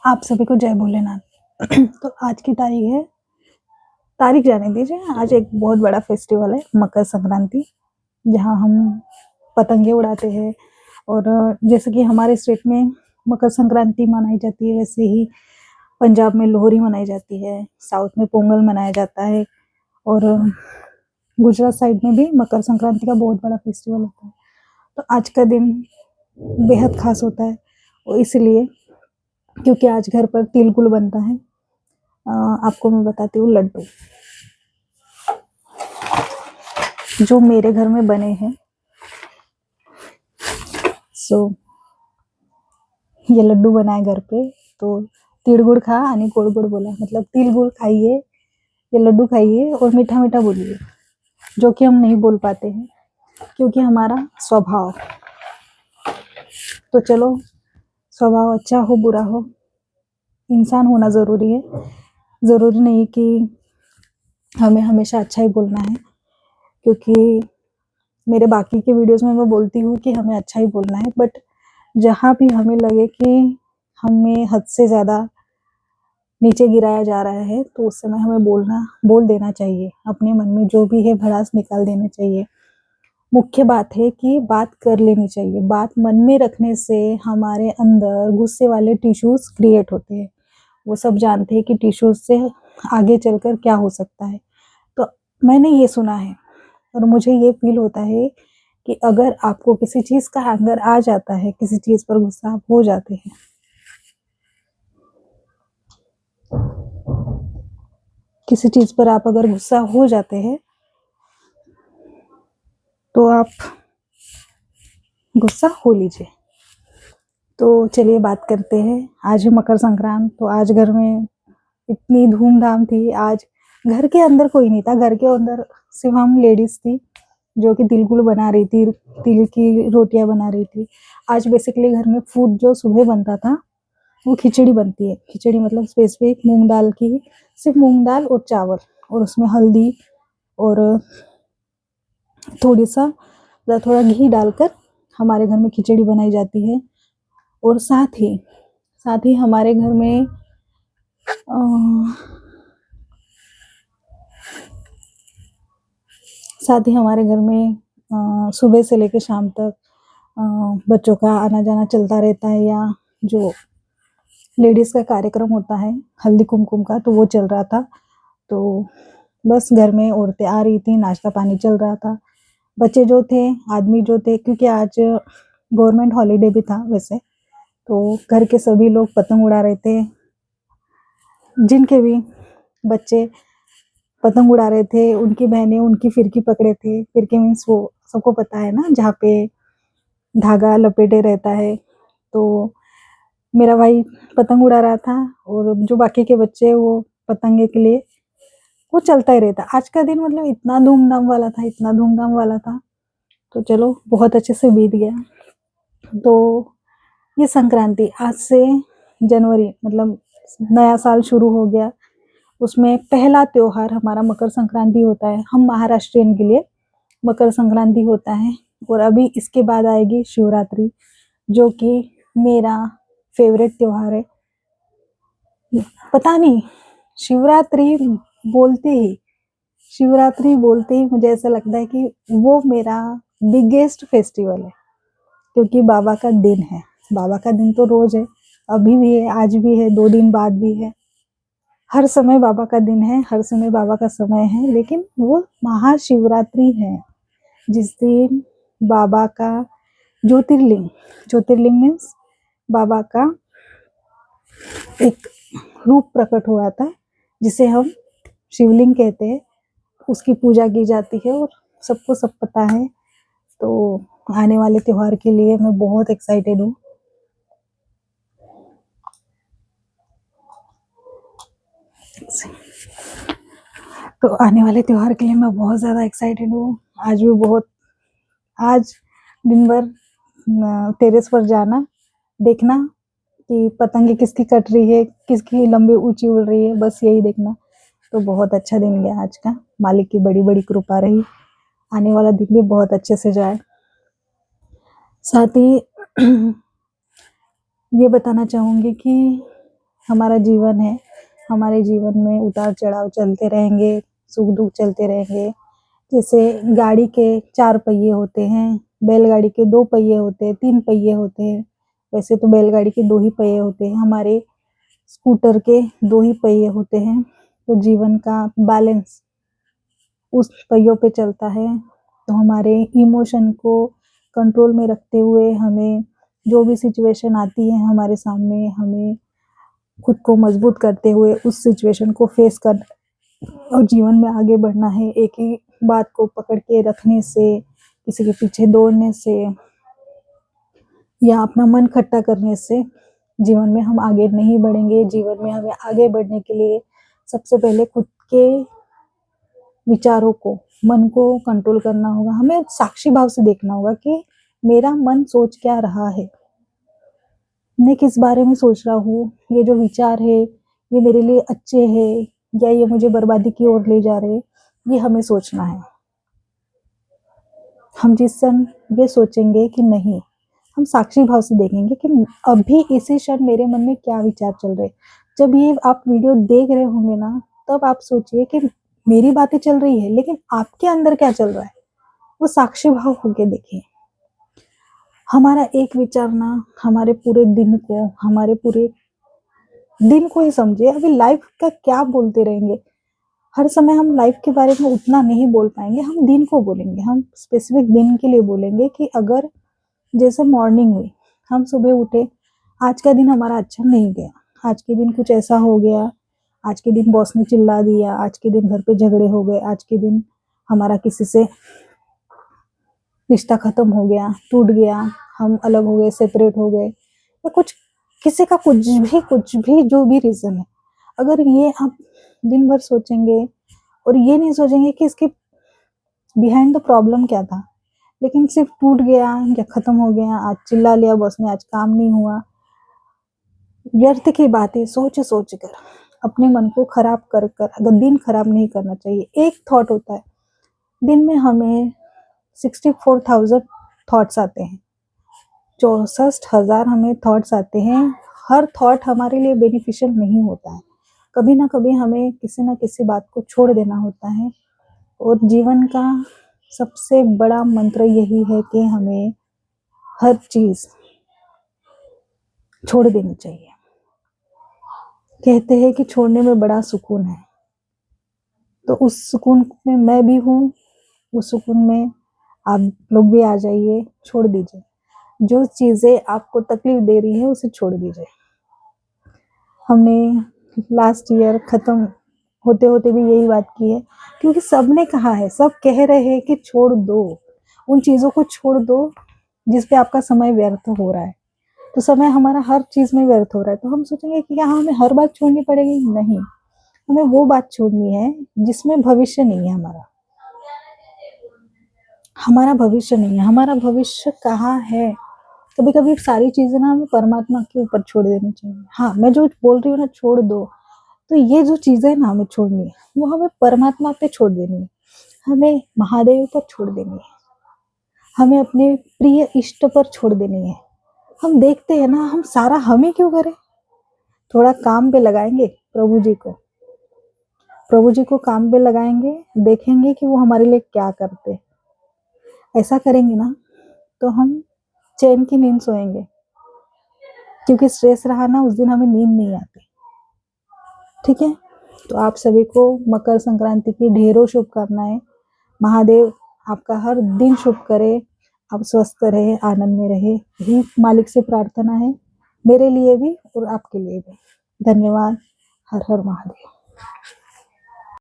आप सभी को जय भोलेनाथ। तो आज की तारीख जाने दीजिए। आज एक बहुत बड़ा फेस्टिवल है मकर संक्रांति, जहाँ हम पतंगे उड़ाते हैं। और जैसे कि हमारे स्टेट में मकर संक्रांति मनाई जाती है, वैसे ही पंजाब में लोहरी मनाई जाती है, साउथ में पोंगल मनाया जाता है, और गुजरात साइड में भी मकर संक्रांति का बहुत बड़ा फेस्टिवल होता है। तो आज का दिन बेहद खास होता है, और इसलिए क्योंकि आज घर पर तिल गुड़ बनता है। आपको मैं बताती हूँ लड्डू जो मेरे घर में बने हैं। ये लड्डू बनाए घर पे। तो तिल गुड़ खा आणि गोड गोड बोला, मतलब तिल गुड़ खाइए, ये लड्डू खाइए और मीठा मीठा बोलिए, जो कि हम नहीं बोल पाते हैं क्योंकि हमारा स्वभाव। तो चलो, स्वभाव अच्छा हो बुरा हो, इंसान होना जरूरी है। जरूरी नहीं कि हमें हमेशा अच्छा ही बोलना है, क्योंकि मेरे बाकी के वीडियोस में मैं बोलती हूँ कि हमें अच्छा ही बोलना है, बट जहाँ भी हमें लगे कि हमें हद से ज़्यादा नीचे गिराया जा रहा है, तो उस समय हमें बोल देना चाहिए। अपने मन में जो भी है भड़ास निकाल देना चाहिए। मुख्य बात है कि बात कर लेनी चाहिए। बात मन में रखने से हमारे अंदर गुस्से वाले टिश्यूज क्रिएट होते हैं। वो सब जानते हैं कि टिश्यूज से आगे चलकर क्या हो सकता है। तो मैंने ये सुना है और मुझे ये फील होता है कि अगर आपको किसी चीज का एंगर आ जाता है, किसी चीज पर गुस्सा आप हो जाते हैं, किसी चीज पर आप अगर गुस्सा हो जाते हैं, तो आप गुस्सा हो लीजिए। तो चलिए बात करते हैं। आज है मकर संक्रांत, तो आज घर में इतनी धूमधाम थी। आज घर के अंदर कोई नहीं था, घर के अंदर सिर्फ हम लेडीज थी जो कि तिल गुड़ बना रही थी, तिल की रोटियां बना रही थी। आज बेसिकली घर में फूड जो सुबह बनता था वो खिचड़ी बनती है। खिचड़ी मतलब स्पेसिफिक मूंग दाल की, सिर्फ मूंग दाल और चावल, और उसमें हल्दी और थोड़ा घी डालकर हमारे घर में खिचड़ी बनाई जाती है। और साथ ही हमारे घर में सुबह से लेकर शाम तक बच्चों का आना जाना चलता रहता है, या जो लेडीज का कार्यक्रम होता है हल्दी कुमकुम का, तो वो चल रहा था। तो बस घर में औरतें आ रही थी, नाश्ता पानी चल रहा था। बच्चे जो थे, आदमी जो थे, क्योंकि आज गवर्नमेंट हॉलीडे भी था वैसे, तो घर के सभी लोग पतंग उड़ा रहे थे। जिनके भी बच्चे पतंग उड़ा रहे थे, उनकी बहनें उनकी फिरकी पकड़े थे। फिरकी मीन्स वो सबको पता है ना, जहाँ पे धागा लपेटे रहता है। तो मेरा भाई पतंग उड़ा रहा था, और जो बाकी के बच्चे वो पतंगे के लिए वो चलता ही रहता। आज का दिन मतलब इतना धूमधाम वाला था, इतना धूमधाम वाला था। तो चलो, बहुत अच्छे से बीत गया। तो ये संक्रांति, आज से जनवरी मतलब नया साल शुरू हो गया। उसमें पहला त्योहार हमारा मकर संक्रांति होता है। हम महाराष्ट्रियन के लिए मकर संक्रांति होता है। और अभी इसके बाद आएगी शिवरात्रि, जो कि मेरा फेवरेट त्योहार है। पता नहीं, शिवरात्रि बोलते ही मुझे ऐसा लगता है कि वो मेरा बिगेस्ट फेस्टिवल है, क्योंकि बाबा का दिन है। बाबा का दिन तो रोज है, अभी भी है, आज भी है, 2 दिन बाद भी है। हर समय बाबा का दिन है, हर समय बाबा का समय है। लेकिन वो महाशिवरात्रि है, जिस दिन बाबा का ज्योतिर्लिंग मीन्स बाबा का एक रूप प्रकट हुआ था, जिसे हम शिवलिंग कहते हैं। उसकी पूजा की जाती है और सबको सब पता है। तो आने वाले त्योहार के लिए मैं बहुत एक्साइटेड हूँ। तो आने वाले त्योहार के लिए मैं बहुत ज़्यादा एक्साइटेड हूँ। आज दिन भर टेरेस पर जाना, देखना कि पतंगे किसकी कट रही है, किसकी लंबी ऊंची उड़ रही है, बस यही देखना। तो बहुत अच्छा दिन गया आज का, मालिक की बड़ी बड़ी कृपा रही। आने वाला दिन भी बहुत अच्छे से जाए। साथ ही ये बताना चाहूँगी कि हमारा जीवन है, हमारे जीवन में उतार चढ़ाव चलते रहेंगे, सुख दुख चलते रहेंगे। जैसे गाड़ी के 4 पहिए होते हैं, बैलगाड़ी के 2 पहिए होते हैं, 3 पहिए होते हैं। वैसे तो बैलगाड़ी के 2 ही पहिए होते हैं, हमारे स्कूटर के 2 ही पहिए होते हैं। तो जीवन का बैलेंस उस पहियों पे चलता है। तो हमारे इमोशन को कंट्रोल में रखते हुए हमें जो भी सिचुएशन आती है हमारे सामने, हमें खुद को मजबूत करते हुए उस सिचुएशन को फेस कर और जीवन में आगे बढ़ना है। एक ही बात को पकड़ के रखने से, किसी के पीछे दौड़ने से या अपना मन खट्टा करने से जीवन में हम आगे नहीं बढ़ेंगे। जीवन में हमें आगे बढ़ने के लिए सबसे पहले खुद के विचारों को, मन को कंट्रोल करना होगा। हमें साक्षी भाव से देखना होगा कि मेरा मन सोच क्या रहा है, मैं किस बारे में सोच रहा हूँ, ये जो विचार है ये मेरे लिए अच्छे हैं या ये मुझे बर्बादी की ओर ले जा रहे हैं, ये हमें सोचना है। हम जिस क्षण ये सोचेंगे कि नहीं, हम साक्षी भाव से देखेंगे कि अभी इसी क्षण मेरे मन में क्या विचार चल रहे। जब ये आप वीडियो देख रहे होंगे ना, तब आप सोचिए कि मेरी बातें चल रही है लेकिन आपके अंदर क्या चल रहा है, वो साक्षी भाव होके देखिए। हमारा एक विचार ना हमारे पूरे दिन को, हमारे पूरे दिन को ही समझिए। अभी लाइफ का क्या बोलते रहेंगे, हर समय हम लाइफ के बारे में उतना नहीं बोल पाएंगे, हम दिन को बोलेंगे, हम स्पेसिफिक दिन के लिए बोलेंगे कि अगर जैसे मॉर्निंग हुई, हम सुबह उठे, आज का दिन हमारा अच्छा नहीं गया, आज के दिन कुछ ऐसा हो गया, आज के दिन बॉस ने चिल्ला दिया, आज के दिन घर पे झगड़े हो गए, आज के दिन हमारा किसी से रिश्ता खत्म हो गया, टूट गया, हम अलग हो गए, सेपरेट हो गए, या कुछ किसी का कुछ भी जो भी रीजन है, अगर ये आप दिन भर सोचेंगे और ये नहीं सोचेंगे कि इसके बिहाइंड द प्रॉब्लम क्या था, लेकिन सिर्फ टूट गया या खत्म हो गया, आज चिल्ला लिया बॉस ने, आज काम नहीं हुआ, व्यर्थ की बातें सोच सोच कर अपने मन को खराब कर कर अगर दिन खराब नहीं करना चाहिए। एक थॉट होता है, दिन में हमें 64,000 थॉट्स आते हैं, 64,000 हमें थॉट्स आते हैं। हर थॉट हमारे लिए बेनिफिशियल नहीं होता है, कभी ना कभी हमें किसी ना किसी बात को छोड़ देना होता है। और जीवन का सबसे बड़ा मंत्र यही है कि हमें हर चीज छोड़ देनी चाहिए। कहते हैं कि छोड़ने में बड़ा सुकून है, तो उस सुकून में मैं भी हूँ, उस सुकून में आप लोग भी आ जाइए, छोड़ दीजिए जो चीजें आपको तकलीफ दे रही है, उसे छोड़ दीजिए। हमने लास्ट ईयर खत्म होते होते भी यही बात की है, क्योंकि सबने कहा है, सब कह रहे हैं कि छोड़ दो, उन चीजों को छोड़ दो जिस पे आपका समय व्यर्थ हो रहा है। तो समय हमारा हर चीज में व्यर्थ हो रहा है, तो हम सोचेंगे कि क्या हमें हर बात छोड़नी पड़ेगी? नहीं, हमें वो बात छोड़नी है जिसमें भविष्य नहीं है। हमारा भविष्य नहीं है, हमारा भविष्य कहाँ है? कभी कभी सारी चीजें ना हमें परमात्मा के ऊपर छोड़ देनी चाहिए। हाँ, मैं जो बोल रही हूँ ना छोड़ दो, तो ये जो चीजें ना हमें छोड़नी है, वो हमें परमात्मा पे छोड़ देनी है, हमें महादेव पर छोड़ देनी है, हमें अपने प्रिय इष्ट पर छोड़ देनी है। हम देखते हैं ना, हम सारा हम ही क्यों करें? थोड़ा काम पे लगाएंगे प्रभु जी को काम पे लगाएंगे, देखेंगे कि वो हमारे लिए क्या करते। ऐसा करेंगे ना तो हम चैन की नींद सोएंगे, क्योंकि स्ट्रेस रहा ना उस दिन हमें नींद नहीं आती। ठीक है, तो आप सभी को मकर संक्रांति की ढेरों शुभकामनाएं। महादेव आपका हर दिन शुभ करे, आप स्वस्थ रहे, आनंद में रहे, यही मालिक से प्रार्थना है, मेरे लिए भी और आपके लिए भी। धन्यवाद। हर हर महादेव।